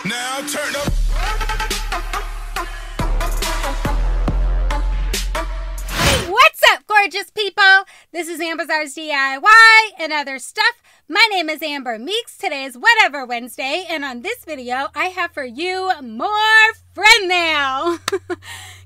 Now turn up. What's up, gorgeous people? This is Amber's DIY and other stuff. My name is Amber Meeks. Today is Whatever Wednesday, and on this video, I have for you more friend mail.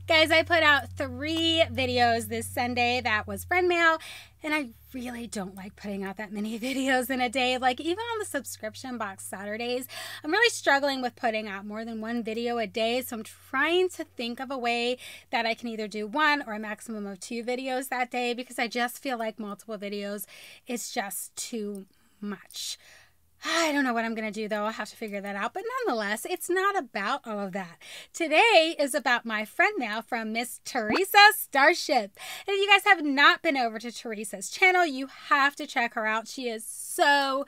Guys, I put out 3 videos this Sunday that was friend mail, and I really don't like putting out that many videos in a day. Like, even on the subscription box Saturdays, I'm really struggling with putting out more than 1 video a day, so I'm trying to think of a way that I can either do 1 or a maximum of 2 videos that day, because I just feel like multiple videos is just too much. I don't know what I'm going to do, though. I'll have to figure that out. But nonetheless, it's not about all of that. Today is about my friend mail from Miss Teresa Starship. And if you guys have not been over to Teresa's channel, you have to check her out. She is so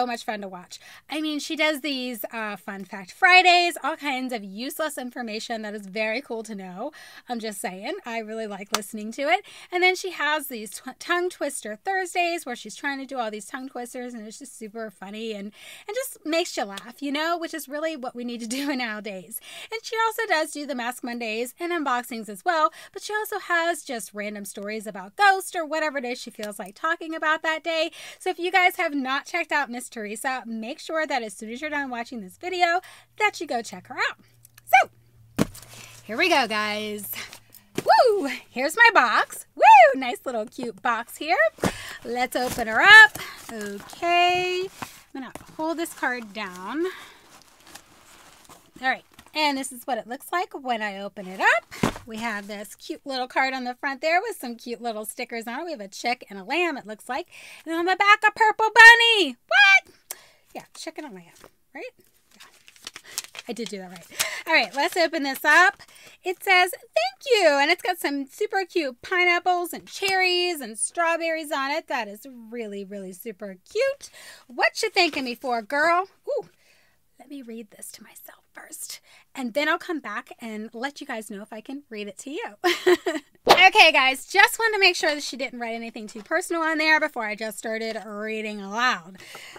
much fun to watch. I mean, she does these Fun Fact Fridays, all kinds of useless information that is very cool to know. I'm just saying, I really like listening to it. And then she has these tongue twister Thursdays where she's trying to do all these tongue twisters, and it's just super funny and just makes you laugh, you know, which is really what we need to do nowadays. And she also does do the Mask Mondays and unboxings as well, but she also has just random stories about ghosts or whatever it is she feels like talking about that day. So if you guys have not checked out Miss Teresa, make sure that as soon as you're done watching this video that you go check her out. So here we go, guys. Woo! Here's my box. Woo! Nice little cute box here. Let's open her up. Okay. I'm gonna hold this card down. All right. And this is what it looks like when I open it up. We have this cute little card on the front there with some cute little stickers on it. We have a chick and a lamb, it looks like. And on the back, a purple bunny. What? Yeah, chick and a lamb, right? Yeah, I did do that right. All right, let's open this up. It says, thank you. And it's got some super cute pineapples and cherries and strawberries on it. That is really super cute. What you thanking me for, girl? Ooh. Let me read this to myself first, and then I'll come back and let you guys know if I can read it to you. Okay, guys, just wanted to make sure that she didn't write anything too personal on there before I just started reading aloud.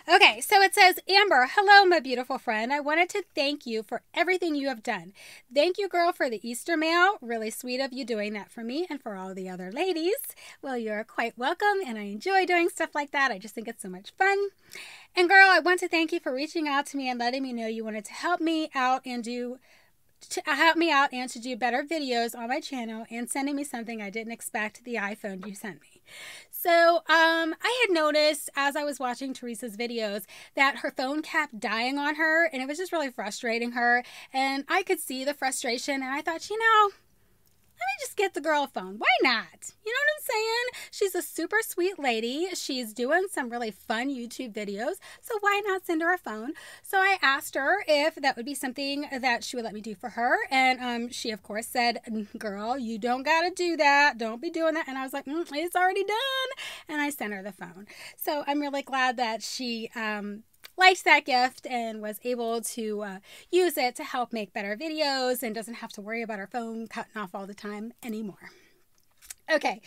Okay, so it says, Amber, hello, my beautiful friend. I wanted to thank you for everything you have done. Thank you, girl, for the Easter mail. Really sweet of you doing that for me and for all the other ladies. Well, you're quite welcome, and I enjoy doing stuff like that. I just think it's so much fun. And girl, I want to thank you for reaching out to me and letting me know you wanted to help me out and to do better videos on my channel and sending me something I didn't expect, the iPhone you sent me. So I had noticed as I was watching Teresa's videos that her phone kept dying on her, and it was just really frustrating her, and I could see the frustration, and I thought, you know, let me just get the girl a phone. Why not? You know what I'm saying? She's a super sweet lady. She's doing some really fun YouTube videos. So why not send her a phone? So I asked her if that would be something that she would let me do for her. And she, of course, said, girl, you don't got to do that. Don't be doing that. And I was like, it's already done. And I sent her the phone. So I'm really glad that she liked that gift and was able to use it to help make better videos and doesn't have to worry about her phone cutting off all the time anymore. Okay,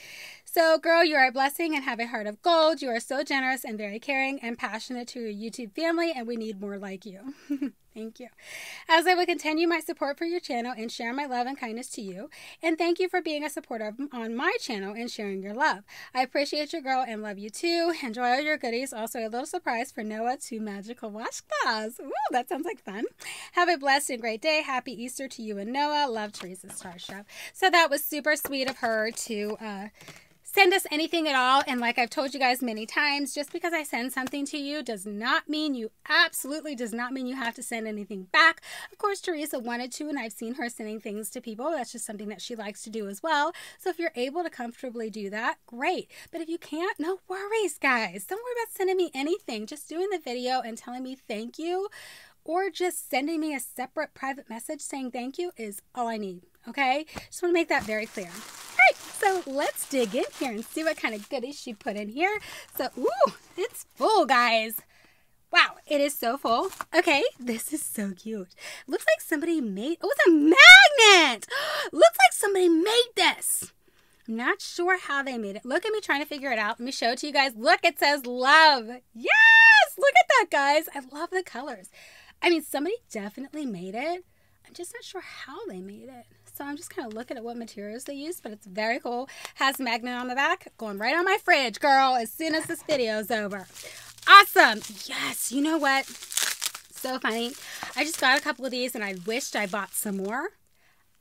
so girl, you are a blessing and have a heart of gold. You are so generous and very caring and passionate to your YouTube family, and we need more like you. Thank you. As I will continue my support for your channel and share my love and kindness to you, and thank you for being a supporter on my channel and sharing your love. I appreciate you, girl, and love you too. Enjoy all your goodies. Also, a little surprise for Noah, 2 magical washcloths. Ooh, that sounds like fun. Have a blessed and great day. Happy Easter to you and Noah. Love, Teresa Starship. So that was super sweet of her to send us anything at all. And like I've told you guys many times, just because I send something to you does not mean absolutely does not mean you have to send anything back. Of course, Teresa wanted to, and I've seen her sending things to people. That's just something that she likes to do as well. So if you're able to comfortably do that, great. But if you can't, no worries, guys. Don't worry about sending me anything. Just doing the video and telling me thank you, or just sending me a separate private message saying thank you is all I need. Okay? Just want to make that very clear. Alright, so let's dig in here and see what kind of goodies she put in here. So, ooh, it's full, guys. Wow, it is so full. Okay, this is so cute. Looks like somebody made, oh, it's a magnet! Looks like somebody made this. I'm not sure how they made it. Look at me trying to figure it out. Let me show it to you guys. Look, it says love. Yes! Look at that, guys. I love the colors. I mean, somebody definitely made it. I'm just not sure how they made it. So I'm just kind of looking at what materials they used, but it's very cool. Has a magnet on the back, going right on my fridge, girl, as soon as this video is over. Awesome. Yes, you know what? So funny. I just got a couple of these and I wished I bought some more.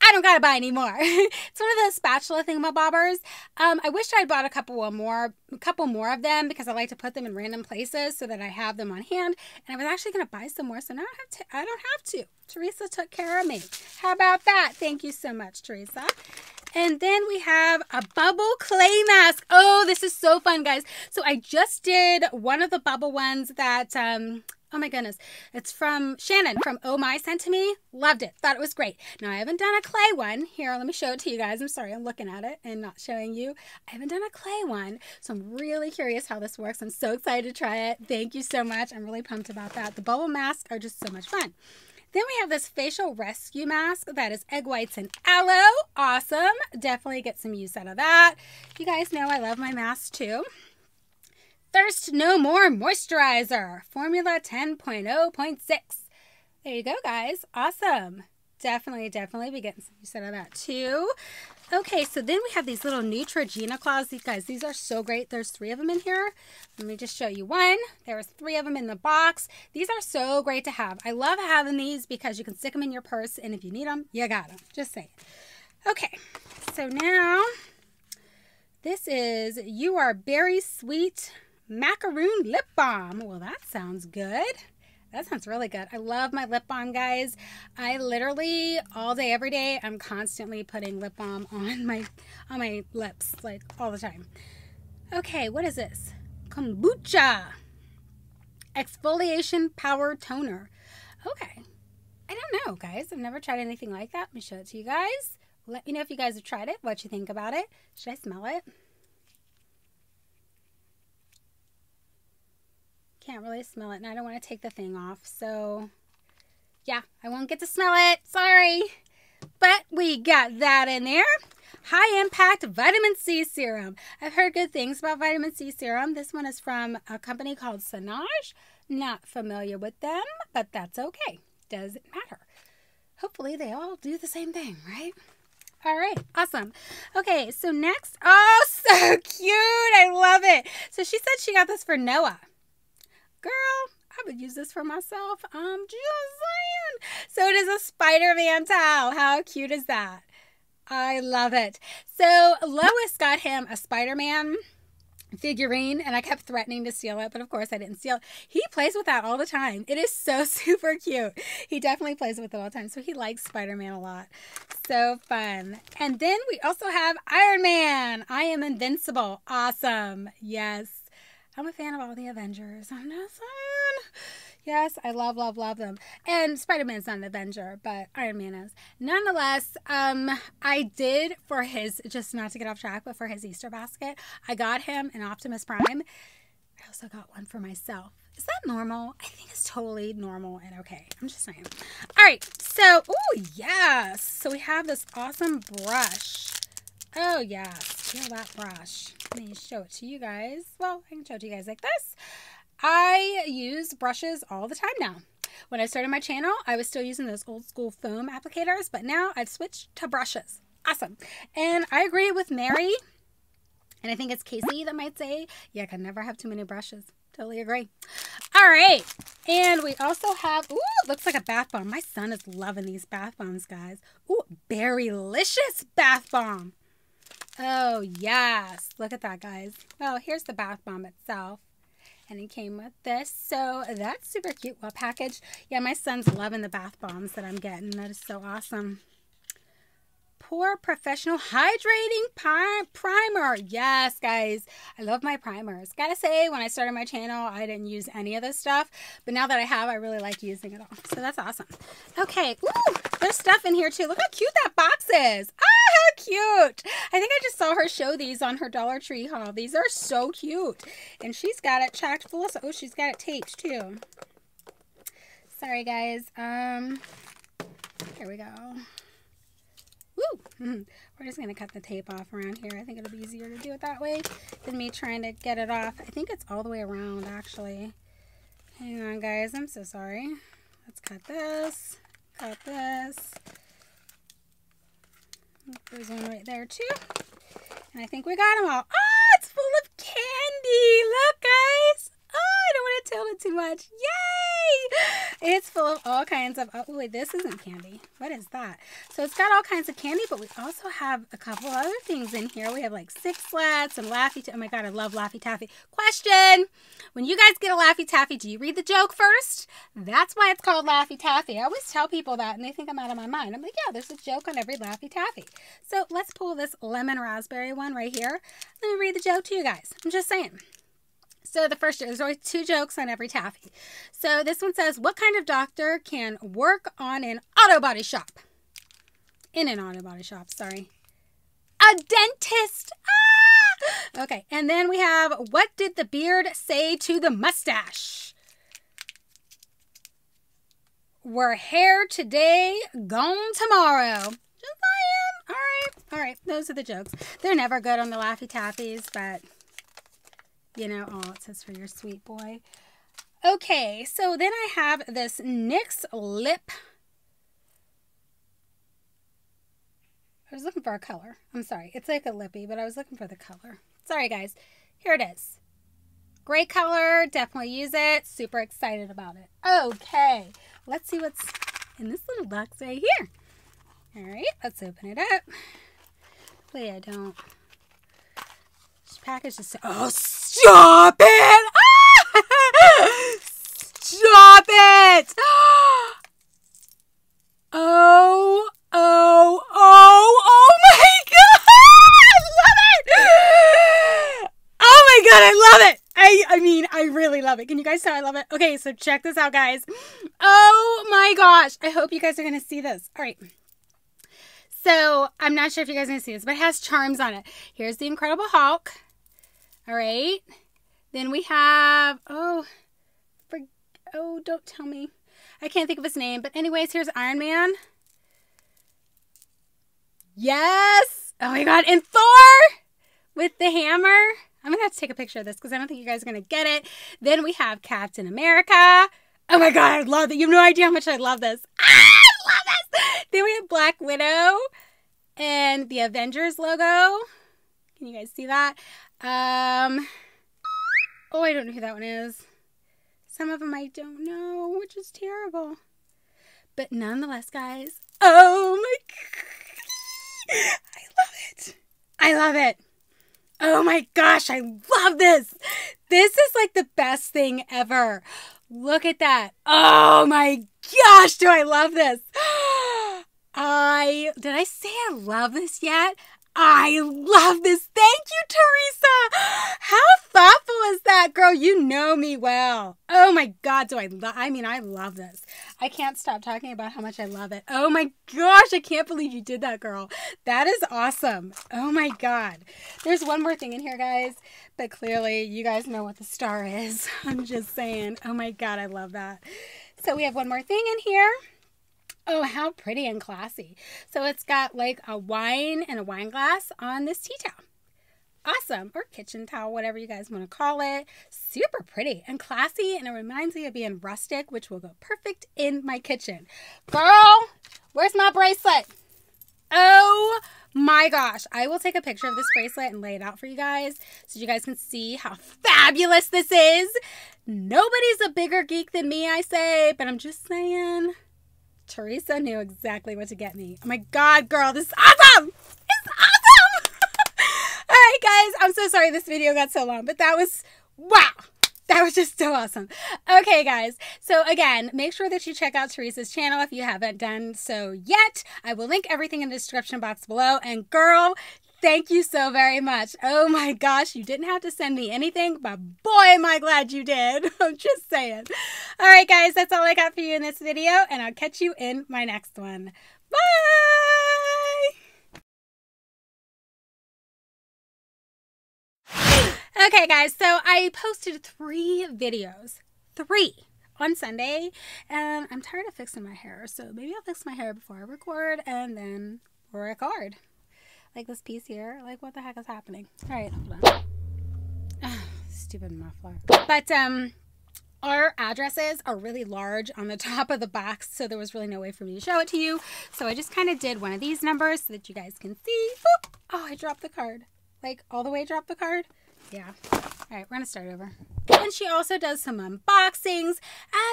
I don't gotta buy any more. It's one of those spatula thingamabobbers. I wish I'd bought a couple more of them because I like to put them in random places so that I have them on hand. And I was actually gonna buy some more, so now I don't have to. Teresa took care of me. How about that? Thank you so much, Teresa. And then we have a bubble clay mask. Oh, this is so fun, guys. So I just did one of the bubble ones that, oh my goodness, it's from Shannon from Oh My sent to me. Loved it. Thought it was great. Now, I haven't done a clay one. Here, let me show it to you guys. I'm sorry, I'm looking at it and not showing you. I haven't done a clay one, so I'm really curious how this works. I'm so excited to try it. Thank you so much. I'm really pumped about that. The bubble masks are just so much fun. Then we have this facial rescue mask that is egg whites and aloe. Awesome. Definitely get some use out of that. You guys know I love my masks too. Thirst No More Moisturizer. Formula 10.0.6. There you go, guys. Awesome. Definitely be getting some use out of that too. Okay, so then we have these little Neutrogena claws. These guys, these are so great. There's 3 of them in here. Let me just show you one. There's 3 of them in the box. These are so great to have. I love having these because you can stick them in your purse, and if you need them, you got them. Just saying. Okay, so now this is You Are Berry Sweet Macaroon Lip Balm. Well, that sounds good. That sounds really good. I love my lip balm, guys. I literally all day, every day, I'm constantly putting lip balm on my lips, like all the time. Okay, what is this? Kombucha Exfoliation Power Toner. Okay. I don't know, guys. I've never tried anything like that. Let me show it to you guys. Let me know if you guys have tried it, what you think about it. Should I smell it? Can't really smell it, and I don't want to take the thing off, so yeah, I won't get to smell it. Sorry. But we got that in there. High Impact Vitamin C Serum. I've heard good things about vitamin C serum. This one is from a company called Sanage. Not familiar with them, but that's okay. Doesn't matter. Hopefully they all do the same thing, right? All right, awesome. Okay, so next, oh, so cute. I love it. So she said she got this for Noah. Girl, I would use this for myself. I'm just saying. So it is a Spider-Man towel. How cute is that? I love it. So Lois got him a Spider-Man figurine, and I kept threatening to steal it, but of course I didn't steal it. He plays with that all the time. It is so super cute. He definitely plays with it all the time, so he likes Spider-Man a lot. So fun. And then we also have Iron Man. I am invincible. Awesome. Yes. I'm a fan of all the Avengers. I'm not saying. Yes, I love them. And Spider-Man's not an Avenger, but Iron Man is. Nonetheless, I did for his, just not to get off track, but for his Easter basket, I got him an Optimus Prime. I also got one for myself. Is that normal? I think it's totally normal and okay. I'm just saying. All right, so, oh, yes. So we have this awesome brush. Oh, yes. Feel that brush. Let me show it to you guys. Well, I can show it to you guys like this. I use brushes all the time now. When I started my channel, I was still using those old school foam applicators, but now I've switched to brushes. Awesome. And I agree with Mary, and I think it's Casey that might say, yeah, I can never have too many brushes. Totally agree. All right. And we also have, ooh, it looks like a bath bomb. My son is loving these bath bombs, guys. Ooh, Berrylicious bath bomb. Oh, yes. Look at that, guys. Well, here's the bath bomb itself. And it came with this. So that's super cute. Well packaged. Yeah, my son's loving the bath bombs that I'm getting. That is so awesome. Pore Professional Hydrating Primer. Yes, guys. I love my primers. Gotta say, when I started my channel, I didn't use any of this stuff. But now that I have, I really like using it all. So that's awesome. Okay. Ooh, there's stuff in here too. Look how cute that box is. Ah, how cute. I think I just saw her show these on her Dollar Tree haul. These are so cute. And she's got it chock full of, oh, she's got it taped too. Sorry, guys. Here we go. Woo! We're just going to cut the tape off around here. I think it'll be easier to do it that way than me trying to get it off. I think it's all the way around, actually. Hang on, guys. I'm so sorry. Let's cut this. Cut this. There's one right there too. And I think we got them all. Oh, it's full of candy. Look, guys. Oh, I don't want to tilt it too much. Yay! It's full of all kinds of, oh, wait, this isn't candy. What is that? So it's got all kinds of candy, but we also have a couple other things in here. We have like Six Flats and Laffy Taffy. Oh my God, I love Laffy Taffy. Question. When you guys get a Laffy Taffy, do you read the joke first? That's why it's called Laffy Taffy. I always tell people that and they think I'm out of my mind. I'm like, yeah, there's a joke on every Laffy Taffy. So let's pull this lemon raspberry one right here. Let me read the joke to you guys. I'm just saying. So the first, there's always 2 jokes on every taffy. So this one says, what kind of doctor can work on an auto body shop? In an auto body shop, sorry. A dentist. Ah! Okay, and then we have, what did the beard say to the mustache? We're here today, gone tomorrow. Just saying. All right, those are the jokes. They're never good on the Laffy Taffies, but... you know, oh, it says for your sweet boy. Okay, so then I have this NYX lip. I was looking for a color. I'm sorry. It's like a lippy, but I was looking for the color. Sorry, guys. Here it is. Great color. Definitely use it. Super excited about it. Okay, let's see what's in this little box right here. All right, let's open it up. Hopefully I don't... package is, oh, stop it! Ah! Stop it! Oh my God! I love it! Oh my God, I love it! I mean, I really love it. Can you guys tell I love it? Okay, so check this out, guys. Oh my gosh. I hope you guys are going to see this. All right. So, I'm not sure if you guys are going to see this, but it has charms on it. Here's the Incredible Hulk. All right. Then we have, oh, don't tell me. I can't think of his name. But anyways, here's Iron Man. Yes. Oh my God. And Thor with the hammer. I'm going to have to take a picture of this because I don't think you guys are going to get it. Then we have Captain America. Oh my God. I love it. You have no idea how much I love this. I love this. Then we have Black Widow and the Avengers logo. Can you guys see that? Oh, I don't know who that one is. Some of them I don't know, which is terrible. But nonetheless, guys, oh my God. I love it. I love it. Oh my gosh, I love this. This is like the best thing ever. Look at that. Oh my gosh, do I love this. Did I say I love this yet? I love this. Thank you, Teresa. How thoughtful is that, girl? You know me well. Oh my God, I love this. I can't stop talking about how much I love it. Oh my gosh, I can't believe you did that, girl. That is awesome. Oh my God. There's one more thing in here, guys, but clearly you guys know what the star is. I'm just saying. Oh my God, I love that. So we have one more thing in here. Oh, how pretty and classy. So it's got like a wine and a wine glass on this tea towel. Awesome. Or kitchen towel, whatever you guys want to call it. Super pretty and classy. And it reminds me of being rustic, which will go perfect in my kitchen. Girl, where's my bracelet? Oh my gosh. I will take a picture of this bracelet and lay it out for you guys so you guys can see how fabulous this is. Nobody's a bigger geek than me, I say, but I'm just saying... Teresa knew exactly what to get me. Oh my God, girl, this is awesome! It's awesome! All right, guys, I'm so sorry this video got so long, but that was, wow! That was just so awesome. Okay, guys, so again, make sure that you check out Teresa's channel if you haven't done so yet. I will link everything in the description box below, and girl, thank you so very much. Oh my gosh, you didn't have to send me anything, but boy, am I glad you did. I'm just saying. All right, guys, that's all I got for you in this video, and I'll catch you in my next one. Bye! Okay, guys, so I posted 3 videos. 3 on Sunday, and I'm tired of fixing my hair, so maybe I'll fix my hair before I record, and then record. Like this piece here. Like, what the heck is happening? All right, hold on. Oh, stupid muffler. But, our addresses are really large on the top of the box, so there was really no way for me to show it to you. So I just kind of did one of these numbers so that you guys can see. Boop. Oh, I dropped the card. Like, all the way dropped the card? Yeah. All right, we're going to start over. And she also does some unboxings,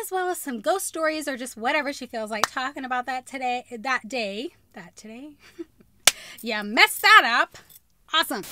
as well as some ghost stories, or just whatever she feels like talking about that day. Yeah, messed that up. Awesome.